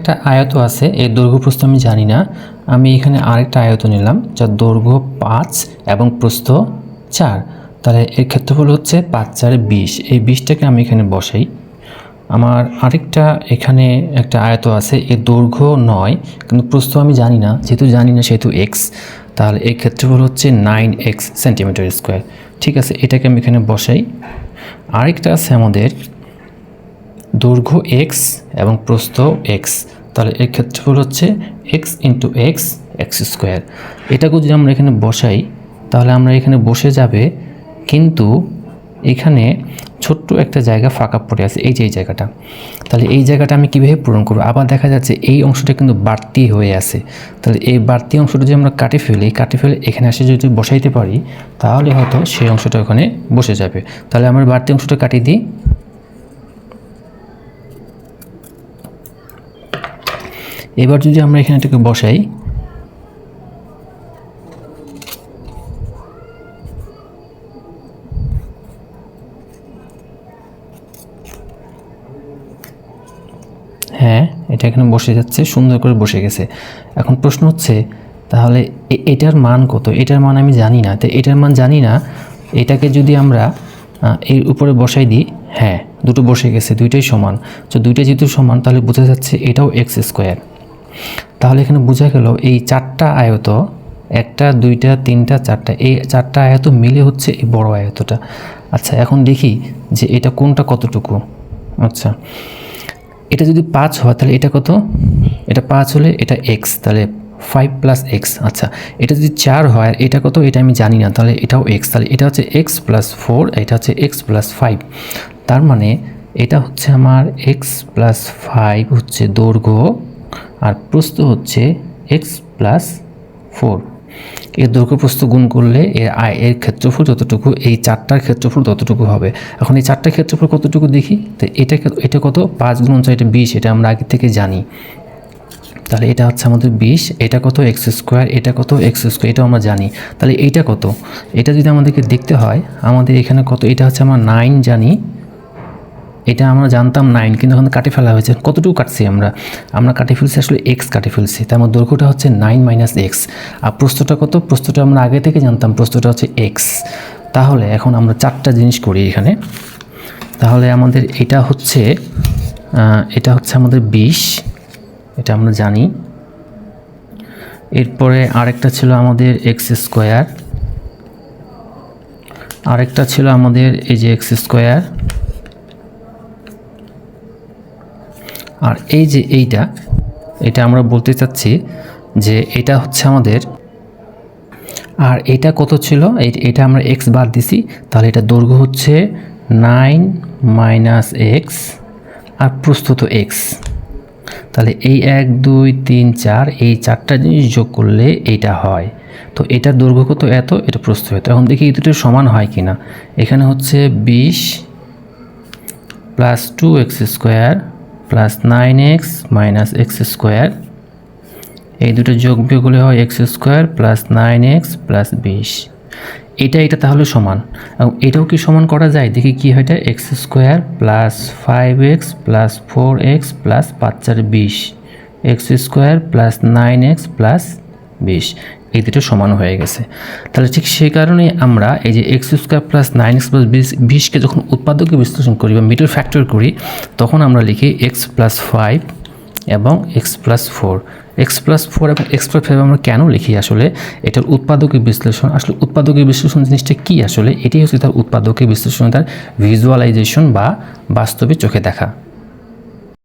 একটা আয়ত আছে, এর দৈর্ঘ্য প্রস্থ আমি জানি না। আমি এখানে আরেকটা আয়ত নিলাম যার দৈর্ঘ্য 5 এবং প্রস্থ 4। তাহলে এর ক্ষেত্রফল হচ্ছে 5 4 20। এই 20টাকে আমি এখানে বসাই। আমার আরেকটা এখানে একটা আয়ত আছে, এর দৈর্ঘ্য 9 কিন্তু প্রস্থ আমি জানি না, যেহেতু জানি না সেহেতু এক্স। তাহলে এর ক্ষেত্রফল হচ্ছে 9x সেন্টিমিটার স্কোয়ার। ঠিক আছে, এটাকে আমি এখানে বসাই। আরেকটা আছে আমাদের দৈর্ঘ্য এক্স এবং প্রস্থ এক্স, তাহলে এর ক্ষেত্রফল হচ্ছে x into x x square. এটাকেও যদি আমরা এখানে বসাই তাহলে আমরা এখানে বসে যাবে, কিন্তু এখানে ছোট্ট একটা জায়গা ফাঁকা পড়ে আছে, এই যে এই জায়গাটা। তাহলে এই জায়গাটা আমি কীভাবে পূরণ করব? আবার দেখা যাচ্ছে এই অংশটা কিন্তু বাড়তি হয়ে আছে। তাহলে এই বাড়তি অংশটা যদি আমরা কাটে ফেলে এখানে এসে যদি বসাইতে পারি তাহলে হয়তো সেই অংশটা ওখানে বসে যাবে। তাহলে আমরা বাড়তি অংশটা কাটিয়ে দিই। এবার যদি আমরা এখানে এটাকে বসাই, হ্যাঁ এটা এখানে বসে যাচ্ছে, সুন্দর করে বসে গেছে। এখন প্রশ্ন হচ্ছে তাহলে এটার মান কত? এটার মান আমি জানি না, তো এটার মান জানি না, এটাকে যদি আমরা এর উপরে বসাই দিই, হ্যাঁ দুটো বসে গেছে, দুইটাই সমান। তো দুইটা যেহেতু সমান তাহলে বোঝা যাচ্ছে এটাও এক্স স্কোয়ার। তাহলে এখানে বোঝা গেল এই চারটা আয়ত, একটা দুইটা তিনটা চারটা, এই চারটা আয়ত মিলে হচ্ছে এই বড় আয়তটা। আচ্ছা এখন দেখি যে এটা কোনটা কতটুকু। আচ্ছা এটা যদি 5 হয় তাহলে এটা কত? এটা 5 হলে এটা এক্স, তাহলে 5 প্লাস এক্স। আচ্ছা এটা যদি 4 হয় এটা কত? এটা আমি জানি না, তাহলে এটাও এক্স। তাহলে এটা হচ্ছে এক্স প্লাস 4, এটা হচ্ছে এক্স প্লাস 5। তার মানে এটা হচ্ছে আমার এক্স প্লাস 5 হচ্ছে দৈর্ঘ্য, আর প্রস্থ হচ্ছে এক্স প্লাস 4। এর দৈর্ঘ্য প্রস্থ গুণ করলে এর ক্ষেত্রফল যতটুকু, এই চারটার ক্ষেত্রফল ততটুকু হবে। এখন এই চারটার ক্ষেত্রফল কতটুকু দেখি, তো এটা কত? 5 গুণ 4 এটা 20, এটা আমরা আগে থেকে জানি। তাহলে এটা হচ্ছে আমাদের 20, এটা কত? এক্স স্কোয়ার, এটা কত? এক্স স্কোয়ার, এটাও আমরা জানি। তাহলে এইটা কত? এটা যদি আমাদেরকে দেখতে হয়, আমাদের এখানে কত? এটা হচ্ছে আমরা 9 জানি, এটা আমরা জানতাম 9, কিন্তু এখন কাটে ফেলা হয়েছে। কতটুকু কাটছি আমরা কাটে ফেলছি আসলে এক্স কাটে ফেলছি, তার মানে দৈর্ঘ্যটা হচ্ছে 9 মাইনাস এক্স। আর প্রস্থটা কত? প্রস্থটা আমরা আগে থেকে জানতাম, প্রস্থটা হচ্ছে এক্স। তাহলে এখন আমরা চারটা জিনিস করি এখানে। তাহলে আমাদের এটা হচ্ছে আমাদের 20, এটা আমরা জানি। এরপরে আরেকটা ছিল আমাদের এক্স স্কোয়ার, আরেকটা ছিল আমাদের এই যে এক্স স্কোয়ার, আর এই যে এটা আমরা বলতে চাচ্ছি যে এটা হচ্ছে আমাদের, আর এটা কত ছিল? এটা আমরা এক্স বাদ দিছি, তাহলে এটা দৈর্ঘ্য হচ্ছে 9 মাইনাস এক্স, আর প্রস্থ তো এক্স। তাহলে এই 1 2 3 4 এই চারটা জিনিস যোগ করলে এইটা হয়। তো এটার দৈর্ঘ্য কত? এত, এটা প্রস্থ এত। এখন দেখি এই দুটো সমান হয় কি না। এখানে হচ্ছে 20 plus 2x square plus 9x minus x square, এই দুটো যোগ বিয়োগ হলে হয় x square plus 9x plus 20। এটা তাহলে সমান। এবং এটাও কি সমান করা যায়? দেখি কি হয়। এটা x square plus 5x plus 4x plus 5 4 20, x square plus 9x plus 20, এই দুটো সমান হয়ে গেছে। তাহলে ঠিক সেই কারণেই আমরা এই যে x square plus 9x plus 20কে যখন উৎপাদকে বিশ্লেষণ করি বা মিডল ফ্যাক্টর করি, তখন আমরা লিখি এক্স প্লাস 5 এবং এক্স প্লাস 4। এক্স প্লাস 4 এবং এক্স প্লাস 5 আমরা কেন লিখি? আসলে এটার উৎপাদকের বিশ্লেষণ। আসলে উৎপাদকের বিশ্লেষণ জিনিসটা কী? আসলে এটাই হচ্ছে তার উৎপাদকের বিশ্লেষণ, তার ভিজুয়ালাইজেশন বা বাস্তবে চোখে দেখা।